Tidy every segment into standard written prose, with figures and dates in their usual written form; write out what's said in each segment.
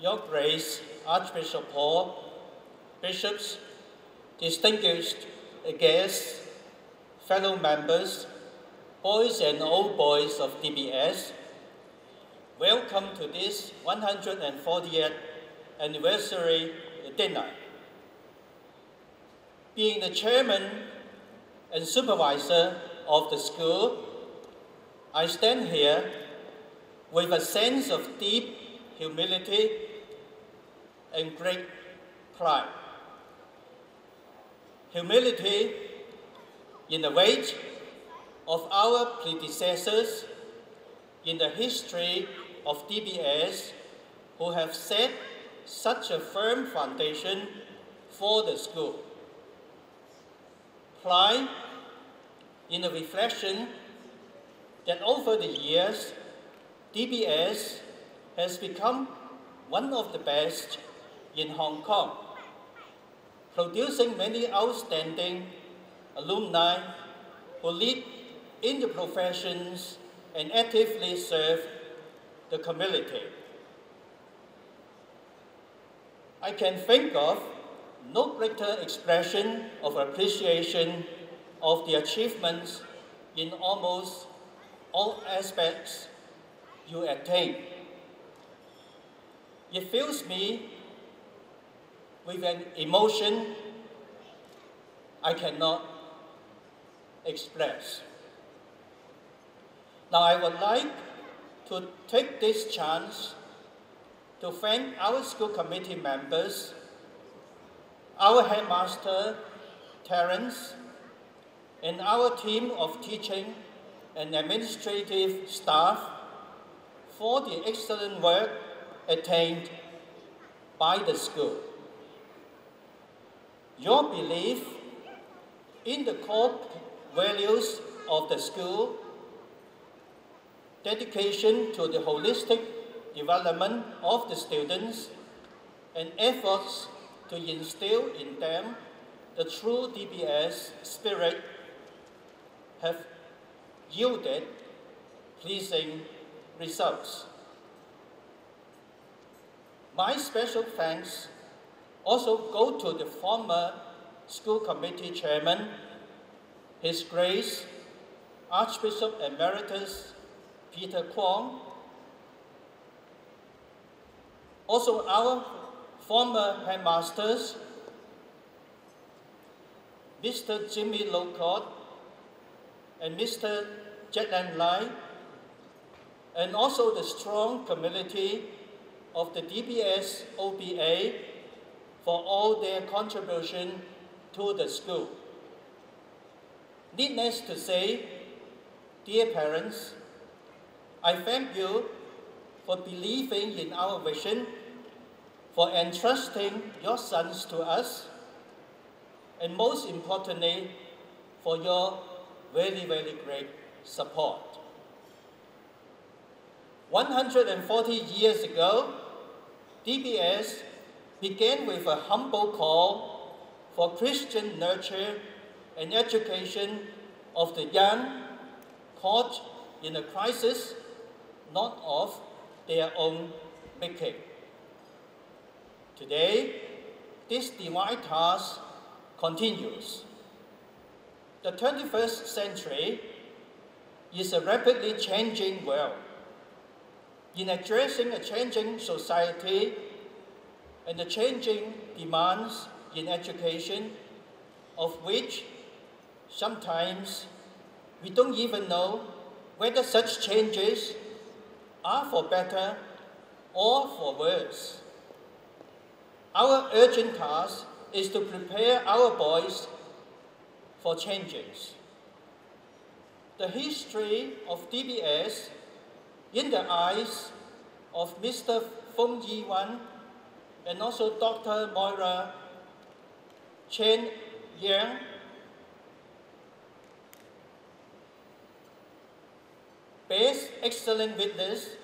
Your Grace, Archbishop Paul, bishops, distinguished guests, fellow members, boys and old boys of DBS, welcome to this 140th anniversary dinner. Being the chairman and supervisor of the school, I stand here with a sense of deep humility and great pride. Humility in the wake of our predecessors in the history of DBS who have set such a firm foundation for the school. Pride in the reflection that over the years, DBS has become one of the best in Hong Kong, producing many outstanding alumni who lead in the professions and actively serve the community. I can think of no greater expression of appreciation of the achievements in almost all aspects you attain. It fills me with an emotion I cannot express. Now I would like to take this chance to thank our school committee members, our headmaster, Terence, and our team of teaching and administrative staff for the excellent work attained by the school. Your belief in the core values of the school, dedication to the holistic development of the students, and efforts to instill in them the true DBS spirit have yielded pleasing results. My special thanks also go to the former school committee chairman, His Grace, Archbishop Emeritus Peter Kwong, also our former headmasters, Mr. Jimmy Locott and Mr. Jetlan Lai, and also the strong community of the DBS OBA for all their contribution to the school. Needless to say, dear parents, I thank you for believing in our vision, for entrusting your sons to us, and most importantly, for your very, very great support. 140 years ago, DBS began with a humble call for Christian nurture and education of the young caught in a crisis not of their own making. Today, this divine task continues. The 21st century is a rapidly changing world. In addressing a changing society and the changing demands in education, of which sometimes we don't even know whether such changes are for better or for worse. Our urgent task is to prepare our boys for changes. The history of DBS in the eyes of Mr. Feng Yi-wan and also Dr. Moira Chen Yang bears excellent witness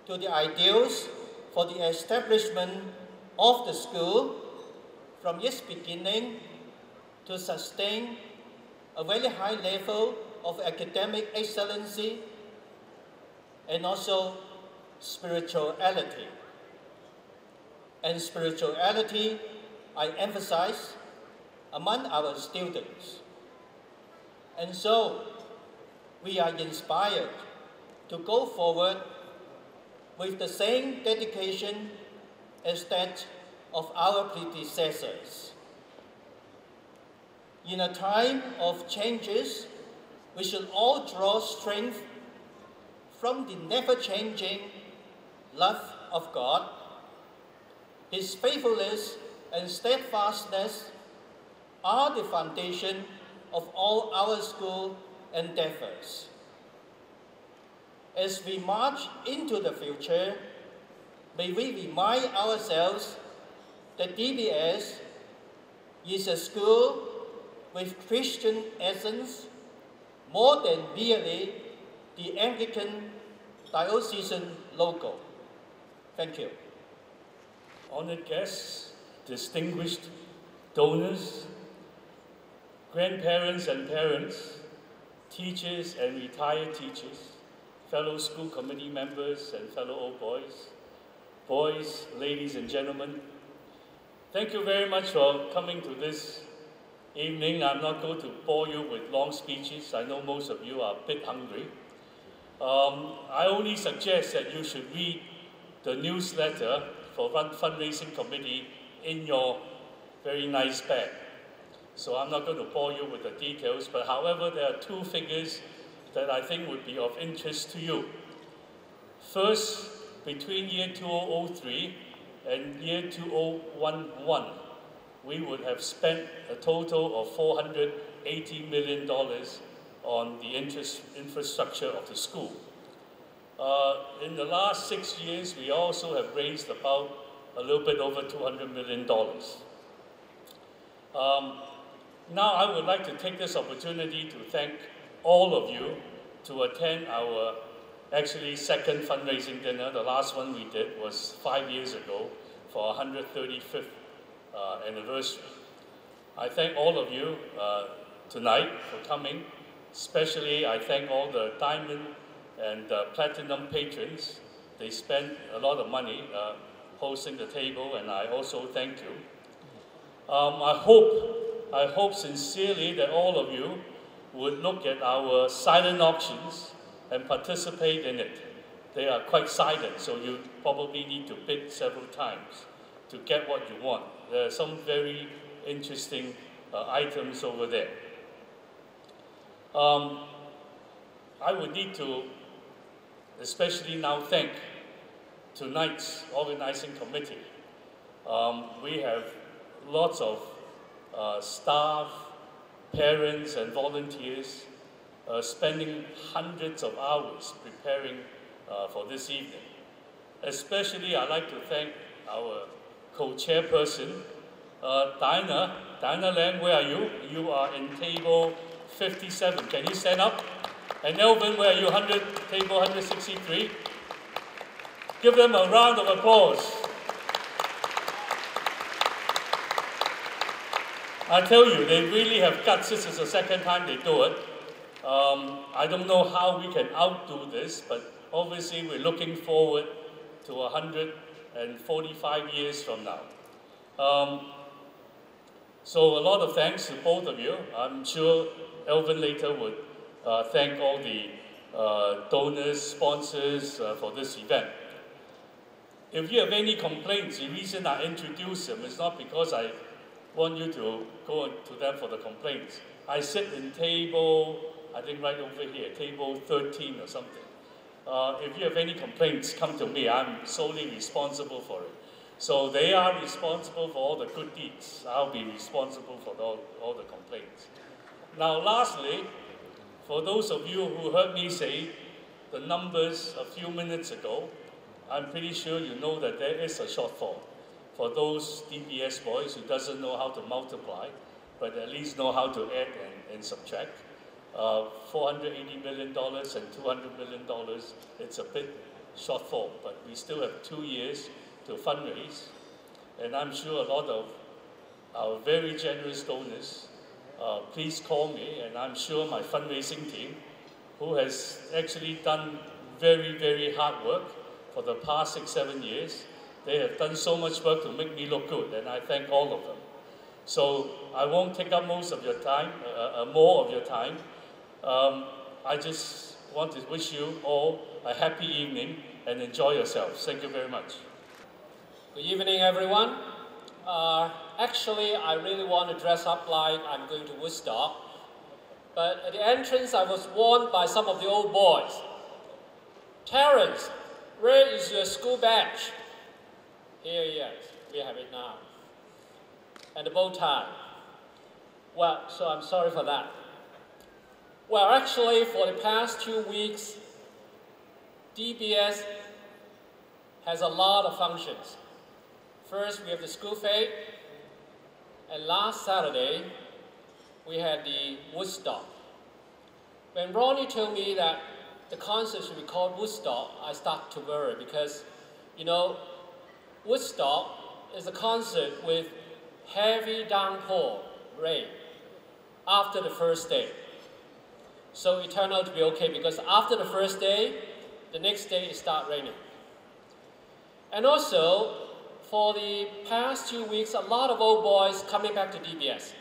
to the ideals for the establishment of the school from its beginning to sustain a very high level of academic excellency and also spirituality. and spirituality I emphasize among our students. And so, we are inspired to go forward with the same dedication as that of our predecessors. In a time of changes, we should all draw strength from the never-changing love of God. His faithfulness and steadfastness are the foundation of all our school endeavors. As we march into the future, may we remind ourselves that DBS is a school with Christian essence more than merely the Anglican diocesan logo. Thank you. Honored guests, distinguished donors, grandparents and parents, teachers and retired teachers, fellow school committee members and fellow old boys, ladies and gentlemen, thank you very much for coming to this evening. I'm not going to bore you with long speeches. I know most of you are a bit hungry. I only suggest that you should read the newsletter for fundraising committee in your very nice bag. So I'm not going to bore you with the details, but however, there are two figures that I think would be of interest to you. First, between year 2003 and year 2011, we would have spent a total of $480 million on the infrastructure of the school. In the last 6 years, we also have raised about a little bit over $200 million. Now I would like to take this opportunity to thank all of you to attend our actually second fundraising dinner. The last one we did was 5 years ago for our 135th anniversary. I thank all of you tonight for coming. Especially I thank all the diamond and platinum patrons. They spent a lot of money hosting the table, and I also thank you. I hope sincerely that all of you would look at our silent auctions and participate in it. They are quite silent, so you probably need to bid several times to get what you want. There are some very interesting items over there. I would need to especially now thank tonight's organizing committee. We have lots of staff, parents and volunteers spending hundreds of hours preparing for this evening. Especially I'd like to thank our co-chairperson, Diana Lam, where are you? You are in table 57. Can you stand up? And Elvin, where are you? Table 163. Give them a round of applause. I tell you, they really have guts. This is the second time they do it. I don't know how we can outdo this, but obviously we're looking forward to 145 years from now. So a lot of thanks to both of you. I'm sure Elvin later would thank all the donors, sponsors for this event. If you have any complaints, the reason I introduce them is not because I want you to go to them for the complaints. I sit in table, I think right over here, table 13 or something. If you have any complaints, come to me. I'm solely responsible for it. So they are responsible for all the good deeds. I'll be responsible for all the complaints. Now lastly, for those of you who heard me say the numbers a few minutes ago, I'm pretty sure you know that there is a shortfall for those DBS boys who doesn't know how to multiply, but at least know how to add and subtract. $480 million and $200 million, it's a bit shortfall, but we still have 2 years to fundraise. And I'm sure a lot of our very generous donors, please call me, and I'm sure my fundraising team, who has actually done very, very hard work for the past 6-7 years, They have done so much work to make me look good, and I thank all of them. So I won't take up most of your time, more of your time. I just want to wish you all a happy evening and enjoy yourselves. Thank you very much. Good evening, everyone. Actually, I really want to dress up like I'm going to Woodstock. But at the entrance, I was warned by some of the old boys. Terence, where is your school badge? Here he is. We have it now. And the bow tie. Well, so I'm sorry for that. Well, actually, for the past 2 weeks, DBS has a lot of functions. First, we have the school fair, and last Saturday, we had the Woodstock. When Ronnie told me that the concert should be called Woodstock, I started to worry because, you know, Woodstock is a concert with heavy downpour, rain, after the first day. So it turned out to be okay because after the first day, the next day it started raining. And also, for the past 2 weeks, a lot of old boys coming back to DBS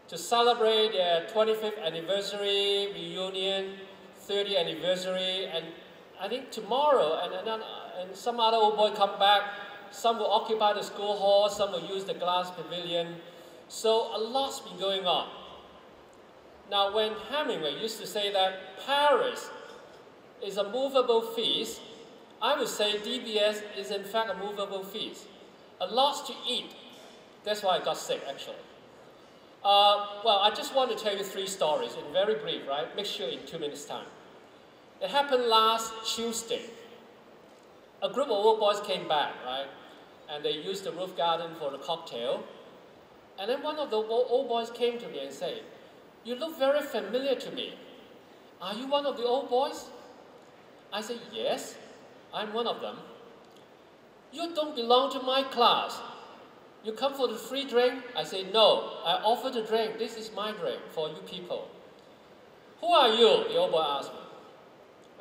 to celebrate their 25th anniversary reunion, 30th anniversary, and I think tomorrow, and some other old boy come back. Some will occupy the school hall, some will use the glass pavilion. So a lot's been going on. Now, when Hemingway used to say that Paris is a movable feast, I would say DBS is in fact a movable feast. A lot to eat. That's why I got sick, actually. Well, I just want to tell you 3 stories, in very brief, right? Make sure in 2 minutes' time. It happened last Tuesday. A group of old boys came back, right? And they used the roof garden for the cocktail. And then one of the old boys came to me and said, "You look very familiar to me. Are you one of the old boys?" I said, "Yes, I'm one of them." "You don't belong to my class. You come for the free drink?" I said, "No, I offer the drink. This is my drink for you people." "Who are you?" the old boy asked me.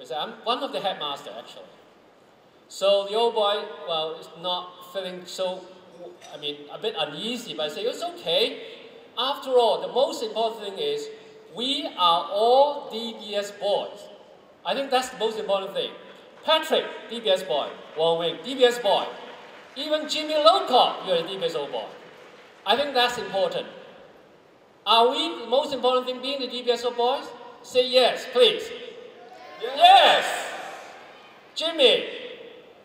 I said, "I'm one of the headmaster, actually." So the old boy, well, is not feeling so, a bit uneasy, but I say, "It's okay. After all, the most important thing is we are all DBS boys." I think that's the most important thing. Patrick, DBS boy. Wong Wing, DBS boy. Even Jimmy Lowcock, you're a DBS old boy. I think that's important. Are we the most important thing being the DBS old boys? Say yes, please. Yes! Jimmy,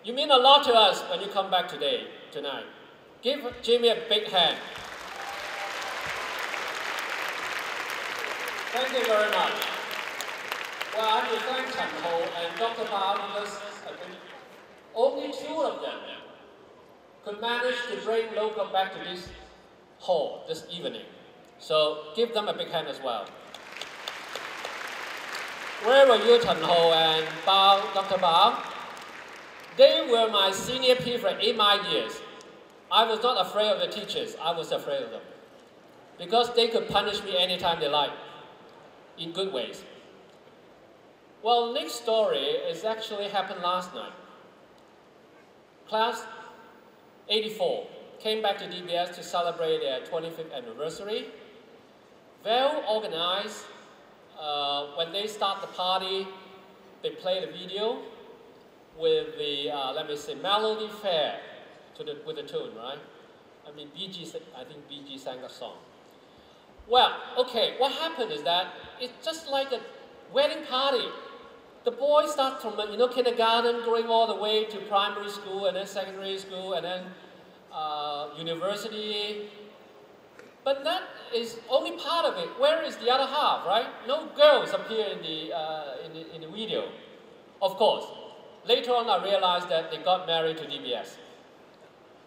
you mean a lot to us when you come back tonight. Give Jimmy a big hand. Thank you very much. Well, I have to thank Chen Ho and Dr. Bao because only 2 of them could manage to bring local back to this hall this evening. So give them a big hand as well. Where were you, Chen Ho and Bao, Dr. Bao? They were my senior prefect in my years. I was not afraid of the teachers, I was afraid of them. Because they could punish me anytime they liked, in good ways. Well, next story is actually happened last night. Class 84 came back to DBS to celebrate their 25th anniversary. Well organized. When they start the party, they play the video with the, Melody Fair with the tune, right? I think BG sang that song. Well, okay, what happened is that it's just like a wedding party. The boys start from, kindergarten, going all the way to primary school, and then secondary school, and then university. But that is only part of it. Where is the other half, right? No girls appear in the video. Of course, later on I realized that they got married to DBS.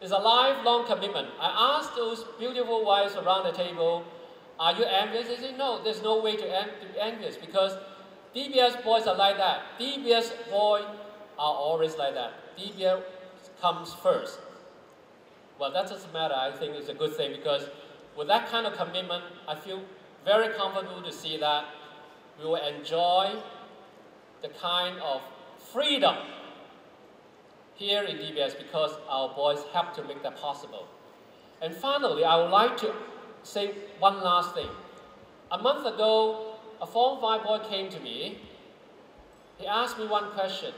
It's a lifelong commitment. I asked those beautiful wives around the table, "Are you envious?" They said, "No, there's no way to be envious because DBS boys are like that. DBS boys are always like that. DBS comes first." Well, that doesn't matter. I think it's a good thing because with that kind of commitment, I feel very comfortable to see that we will enjoy the kind of freedom here in DBS because our boys helped to make that possible. And finally, I would like to say one last thing. A month ago, a Form 5 boy came to me. He asked me one question.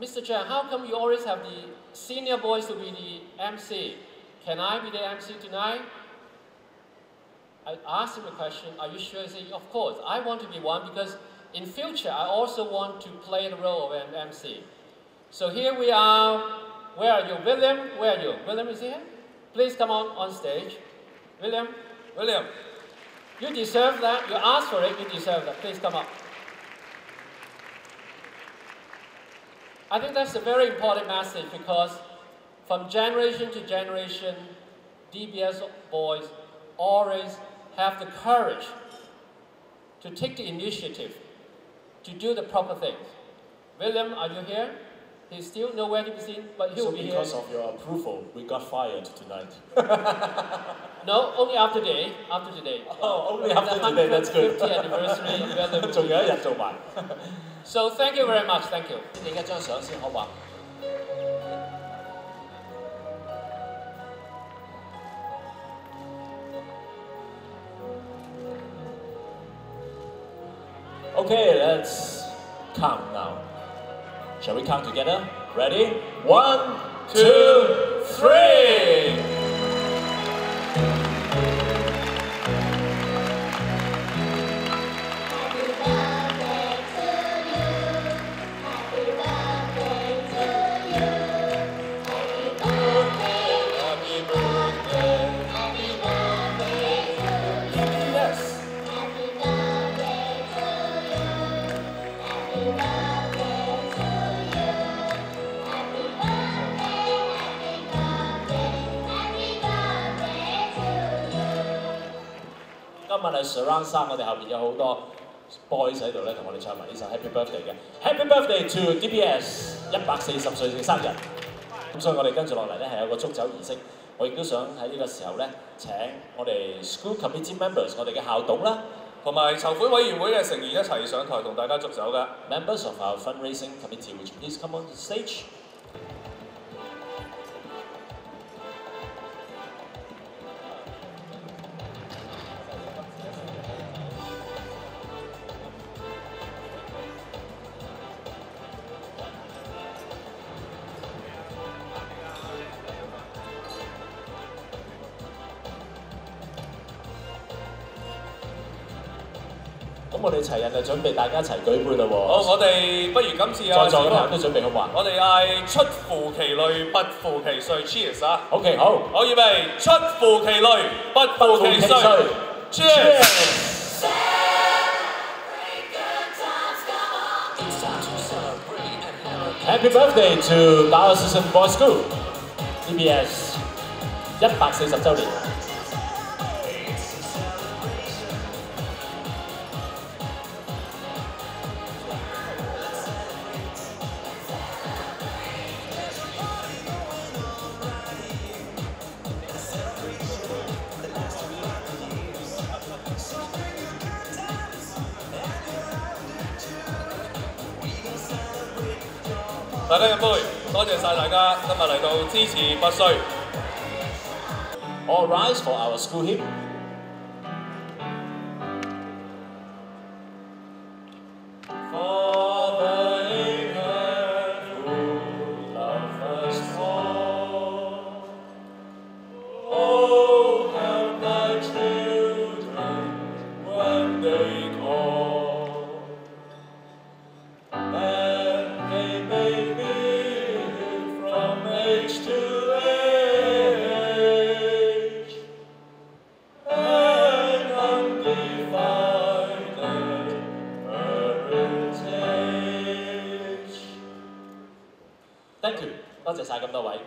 Mr. Chan, how come you always have the senior boys to be the MC? Can I be the MC tonight? I asked him a question, are you sure? He said, of course, I want to be one because in future, I also want to play the role of an MC. So here we are. Where are you? William, where are you? William is here? Please come on stage. William, you deserve that. You asked for it, you deserve that. Please come up. I think that's a very important message because from generation to generation, DBS boys always have the courage to take the initiative to do the proper things. William, are you here? He's still nowhere to be seen, but he will be here. So because of your approval, we got fired tonight. No, only after today. After today. Oh, only after today. That's good. 50th anniversary. 仲有一日做埋。So thank you very much. Thank you. 影一張相先好嘛？ Okay, let's count now. Shall we count together? Ready? 1, 2, 3.今日係 Surround 3，我哋後邊有好多 boys 喺度咧，同我哋唱埋呢首 Happy Birthday 嘅 Happy Birthday to DBS 140歲嘅生日。咁所以我哋跟住落嚟咧係有個祝酒儀式，我亦都想喺呢個時候咧請我哋 School Committee Members 我哋嘅校董啦，同埋籌款委員會嘅成員一齊上台同大家祝酒㗎。Members of our fundraising committee, would you please come on the stage?咁我哋齊人就準備大家一齊舉杯嘞喎。好，我哋不如今次在座嘅朋友都準備好嘛？我哋嗌出乎其類，不負其歲 ，Cheers 啊 ！OK， 好，我預備出乎其類，不負其歲 ，Cheers！ Happy birthday to Diocesan Boys School DBS 140週年。大家飲杯，多謝晒大家今日嚟到支持拔萃。All rise for our school hymn. Father in heaven, who lovest all, oh, help thy children when they call, that they may live from age to age, and undivided parentage. Thank you， 多謝晒咁多位。